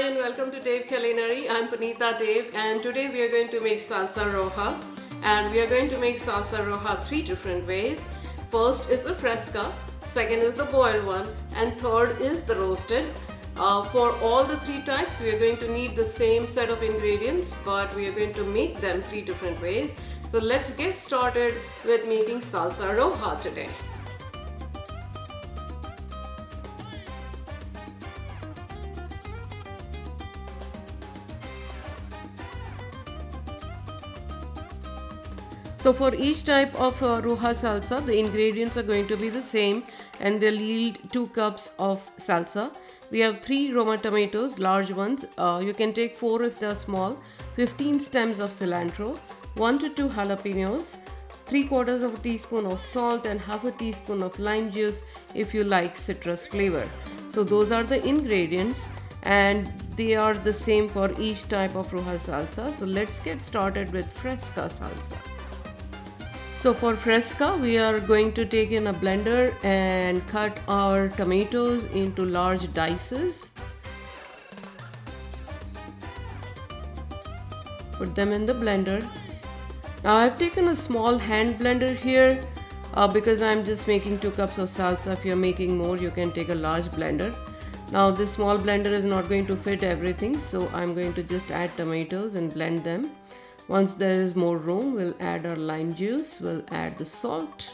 and welcome to Dave Culinary. I'm Punita Dave, and today we are going to make salsa roja. And we are going to make salsa roja three different ways. First is the fresca, second is the boiled one, and third is the roasted. For all the three types, we are going to need the same set of ingredients, but we are going to make them three different ways. So let's get started with making salsa roja today. So for each type of Roja salsa, the ingredients are going to be the same and they'll yield 2 cups of salsa. We have 3 Roma tomatoes, large ones. You can take 4 if they're small, 15 stems of cilantro, 1 to 2 jalapenos, 3/4 of a teaspoon of salt and half a teaspoon of lime juice if you like citrus flavor. So those are the ingredients and they are the same for each type of Roja salsa. So let's get started with Fresca salsa. So for fresca, we are going to take in a blender and cut our tomatoes into large dices. Put them in the blender. Now I've taken a small hand blender here because I'm just making 2 cups of salsa. If you're making more, you can take a large blender. Now this small blender is not going to fit everything, so I'm going to just add tomatoes and blend them. Once there is more room, we'll add our lime juice, we'll add the salt.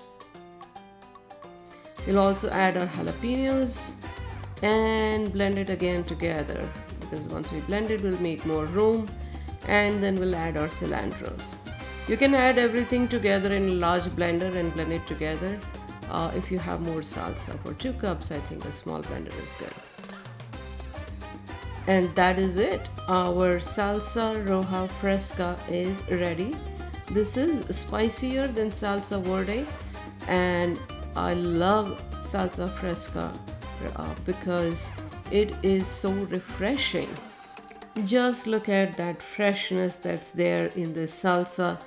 We'll also add our jalapenos and blend it again together, because once we blend it, we'll make more room, and then we'll add our cilantros. You can add everything together in a large blender and blend it together if you have more salsa. For 2 cups, I think a small blender is good. And that is it. Our salsa roja fresca is ready. This is spicier than salsa verde, and I love salsa fresca because it is so refreshing. Just look at that freshness that's there in this salsa.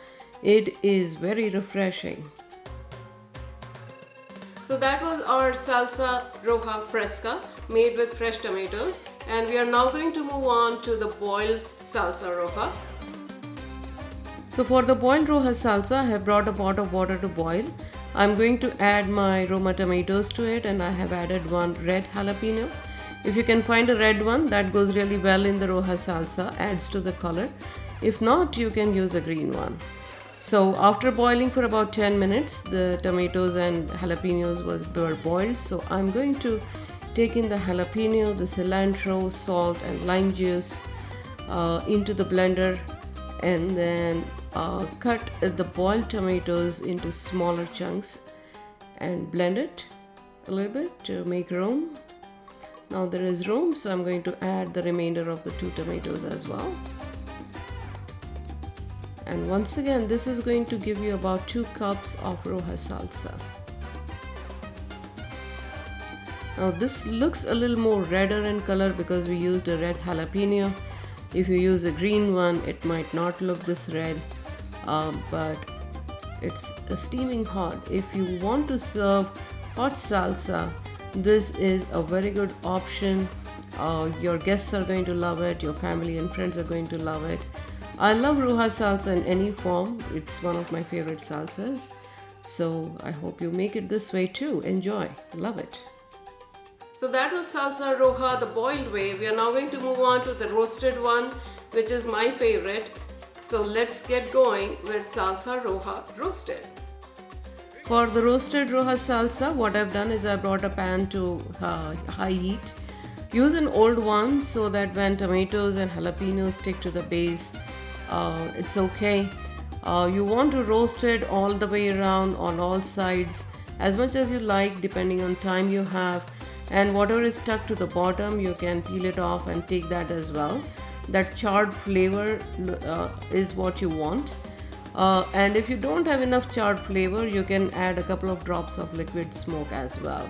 It is very refreshing. So that was our salsa roja fresca made with fresh tomatoes, and we are now going to move on to the boiled salsa roja. So for the boiled roja salsa, I have brought a pot of water to boil. I'm going to add my Roma tomatoes to it, and I have added 1 red jalapeno. If you can find a red one, that goes really well in the roja salsa, adds to the color. If not, you can use a green one. So after boiling for about 10 minutes, the tomatoes and jalapenos were boiled. So I'm going to take in the jalapeno, the cilantro, salt and lime juice into the blender, and then cut the boiled tomatoes into smaller chunks and blend it a little bit to make room. Now there is room, so I'm going to add the remainder of the 2 tomatoes as well. And once again, this is going to give you about 2 cups of roja salsa. Now this looks a little more redder in color because we used a red jalapeno. If you use a green one, it might not look this red, but it's steaming hot. If you want to serve hot salsa, this is a very good option. Your guests are going to love it, your family and friends are going to love it. I love roja salsa in any form. It's one of my favorite salsas. So I hope you make it this way too. Enjoy. Love it. So that was salsa roja, the boiled way. We are now going to move on to the roasted one, which is my favorite. So let's get going with salsa roja roasted. For the roasted roja salsa, what I've done is I brought a pan to high heat. Use an old one so that when tomatoes and jalapenos stick to the base, it's okay. You want to roast it all the way around on all sides as much as you like, depending on time you have, and whatever is stuck to the bottom, you can peel it off and take that as well. That charred flavor is what you want, and if you don't have enough charred flavor, you can add a couple of drops of liquid smoke as well.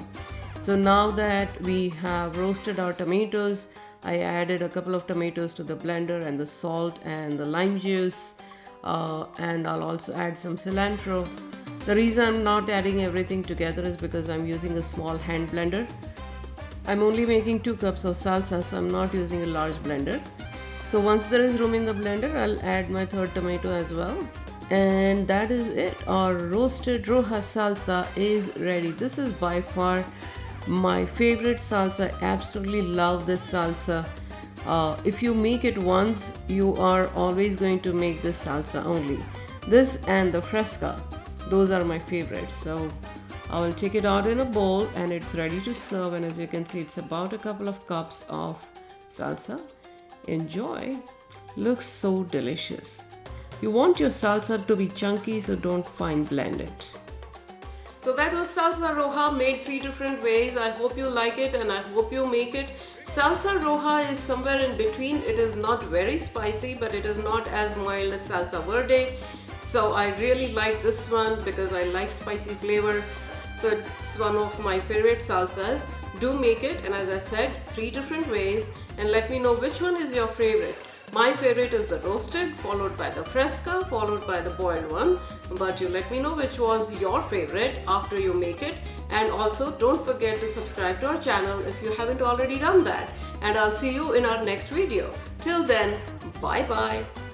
So now that we have roasted our tomatoes, I added a couple of tomatoes to the blender and the salt and the lime juice, and I'll also add some cilantro. The reason I'm not adding everything together is because I'm using a small hand blender. I'm only making 2 cups of salsa, so I'm not using a large blender. So once there is room in the blender, I'll add my third tomato as well. And that is it. Our roasted Roja salsa is ready. This is by far my favorite salsa. I absolutely love this salsa. If you make it once, you are always going to make this salsa only. This and the Fresca, those are my favorites. So I will take it out in a bowl and it's ready to serve. And as you can see, it's about a couple of cups of salsa. Enjoy. Looks so delicious. You want your salsa to be chunky, so don't fine blend it. So that was salsa roja made 3 different ways. I hope you like it and I hope you make it. Salsa roja is somewhere in between. It is not very spicy, but it is not as mild as salsa verde. So I really like this one because I like spicy flavor. So it's one of my favorite salsas. Do make it, and as I said, 3 different ways, and let me know which one is your favorite. My favorite is the roasted, followed by the Fresca, followed by the boiled one. But you let me know which was your favorite after you make it. And also don't forget to subscribe to our channel if you haven't already done that. And I'll see you in our next video. Till then, bye bye.